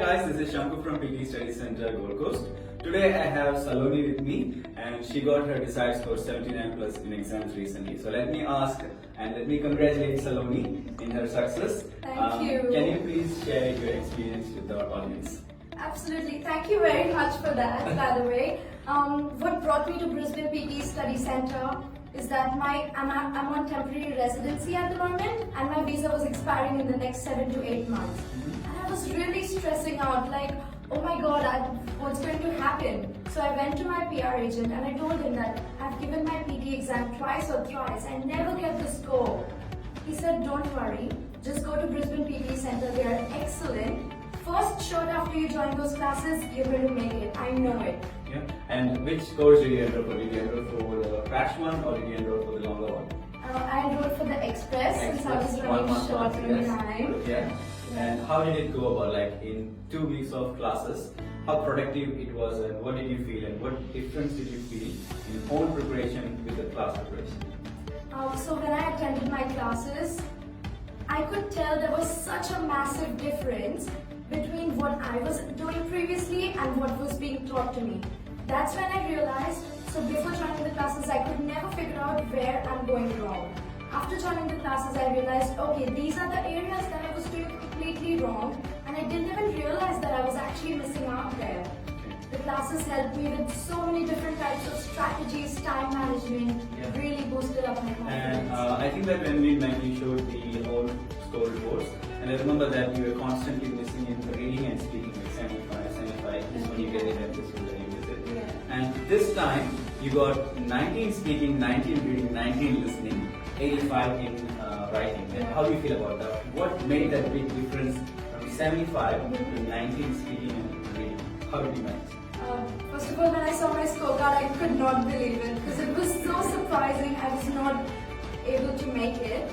guys, this is 𝗀𝗵 from PTE Study Centre, Gold Coast. Today I have Salonee with me, and she got her desired score 79 plus in exams recently. So let me ask and let me congratulate Salonee in her success. Thank you. Can you please share your experience with our audience? Absolutely. Thank you very much for that, by the way. What brought me to BRISBANE PTE Study Centre is that I'm on temporary residency at the moment, and my visa was expiring in the next 7 to 8 months. And I was really stressing out, like, oh my god, what's going to happen? So I went to my PR agent and I told him that I've given my PTE exam twice or thrice and never get the score. He said, don't worry, just go to BRISBANE PTE Centre, they are excellent. First shot after you join those classes, you're going to make it, I know it. Yeah. And which course did you enroll for? Did you enroll for the crash one or did you enroll for the longer one? I enrolled for the express since I was running short in time. Yeah. And how did it go about, like in 2 weeks of classes? How productive it was and what did you feel and what difference did you feel in own preparation with the class preparation? So when I attended my classes, I could tell there was such a massive difference between what I was doing previously and what was being taught to me. That's when I realized, so before joining the classes, I could never figure out where I'm going wrong. After joining the classes, I realized, okay, these are the areas that I was doing completely wrong, and I didn't even realize that I was actually missing out there. The classes helped me with so many different types of strategies, time management, really boosted up my confidence. And I think that when we met, you showed the whole score reports, and I remember that you were constantly missing in reading and speaking, like 75, this one you get it and this one you miss it. Yeah. And this time, you got 19 speaking, 19 reading, 19 listening, 85 in writing. And how do you feel about that? What made that big difference from 75 to 19 speaking and reading? How did you manage? First of all, when I saw my scorecard, I could not believe it because it was so surprising. I was not able to make it.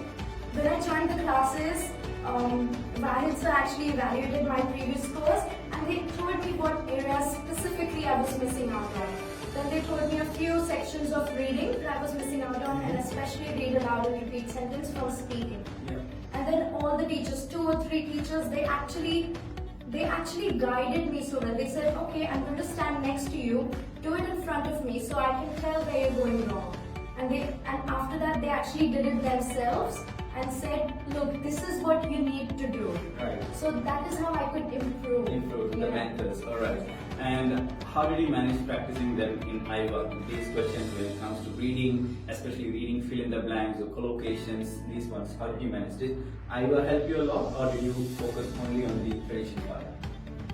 When I joined the classes, Vahid actually evaluated my previous scores and they told me what areas specifically I was missing out on. Then they told me a few sections of reading that I was missing out on, and especially read aloud and repeat sentence from speaking. Yeah. And then all the teachers, 2 or 3 teachers, they actually guided me so that they said, okay, I'm going to stand next to you, do it in front of me so I can tell where you're going wrong. And after that, they actually did it themselves and said, look, this is what you need to do. Right. So that is how I could improve. Improve the mentors, alright. And how did you manage practicing them in 𝐼VA? These questions when it comes to reading, especially reading fill in the blanks or collocations, these ones, how did you manage? Did 𝐼VA help you a lot or did you focus only on the prediction file?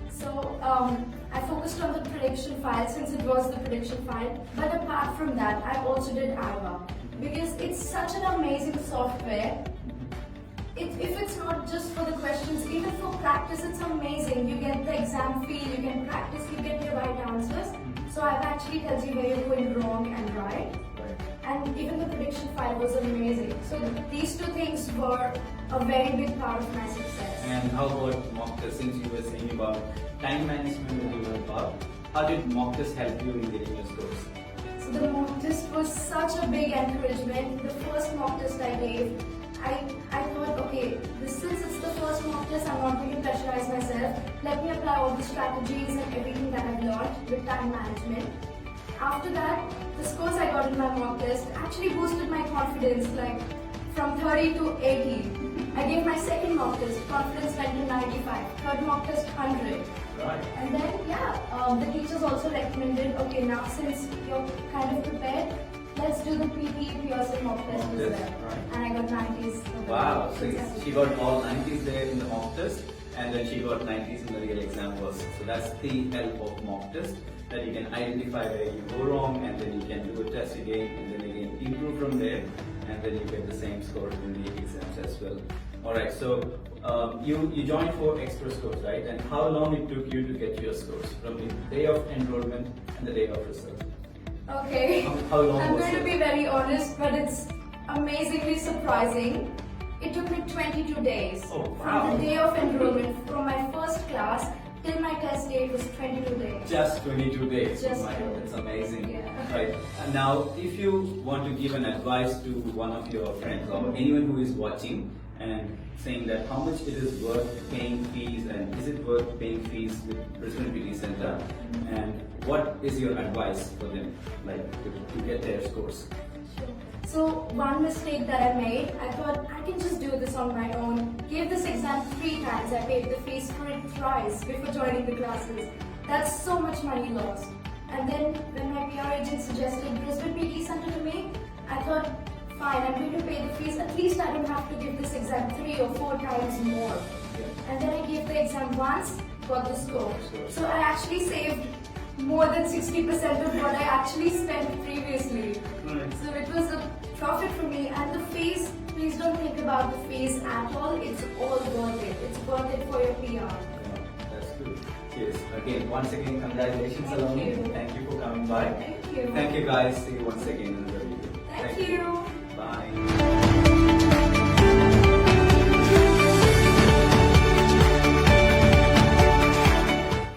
So I focused on the prediction file since it was the prediction file, but apart from that, I also did 𝐼VA because it's such an amazing software. If it's not just for the questions, even for practice, it's amazing. You get the exam feel, you can practice, you get your right answers. So I've actually tells you where you're going wrong and right. And even the prediction file was amazing. So these 2 things were a very big part of my success. And how about mock test? Since you were saying about time management that you were about, how did mock test help you in getting your scores? So the mock test was such a big encouragement. The first mock test I gave, I thought, okay, since it's the first mock test, I'm not going to pressurize myself. Let me apply all the strategies and everything that I've learned with time management. After that, the scores I got in my mock test actually boosted my confidence, like from 30 to 80. I gave my second mock test, confidence went to 95. Third mock test, 100. Right. And then, the teachers also recommended, okay, now since you're kind of prepared, let's do the PTE Pearson mock test as well. Right. And I got 90s. Wow, so she got all 90s there in the mock test and then she got 90s in the real exam also. So that's the help of mock test, that you can identify where you go wrong and then you can do a test again and then again improve from there and then you get the same score in the exams as well. Alright, so you joined for extra scores, right? And how long it took you to get your scores from the day of enrollment and the day of result? Okay, how long I'm was going it? to be very honest, but it's amazingly surprising. It took me 22 days. Oh, wow. From the day of enrollment, from my first class till my test date was 22 days. Just 22 days. Just oh my God, that's amazing. Yeah. Right. And now, if you want to give an advice to one of your friends or anyone who is watching and saying that how much it is worth paying fees and is it worth paying fees with Brisbane PTE Centre, and what is your advice for them, like to get their scores? So one mistake that I made, I thought I can just do this on my own. Gave this exam 3 times. I paid the fees for it thrice before joining the classes. That's so much money lost. And then when my PR agent suggested Brisbane PTE Centre to me, I thought, fine, I'm going to pay the fees. At least I don't have to give this exam 3 or 4 times more. And then I gave the exam once, got the score. So I actually saved more than 60% of what I actually spent previously. So it was a profit for me, and the fees, please don't think about the fees at all. It's all worth it. It's worth it for your PR. That's good. Cheers. Again, once again, congratulations, Salonee. Thank you for coming by. Thank you. Thank you, guys. See you once again in another video. Thank you. Bye.